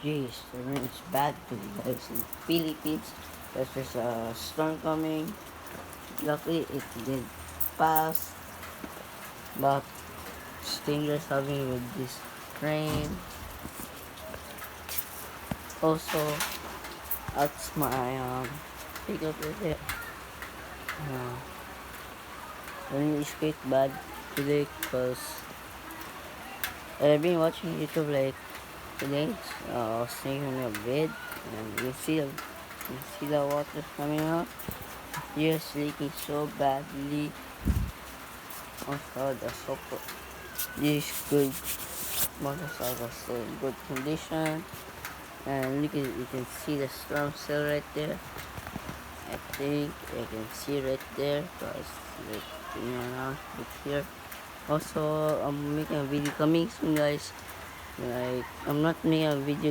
Jeez, the rain is bad today guys in Philippines because there's a storm coming. Luckily it did pass, but it's dangerous having with this rain. Also, that's my pick up right there. Rain is quite bad today because I've been watching YouTube like today. I was thinking of bed and you see the water coming out. Just leaking so badly. Also, the soap is good. Motorcycle still in good condition. And look, you can see the storm cell right there. I think I can see right there because like around right here. Also, I'm making a video coming soon, guys. Like, I'm not making a video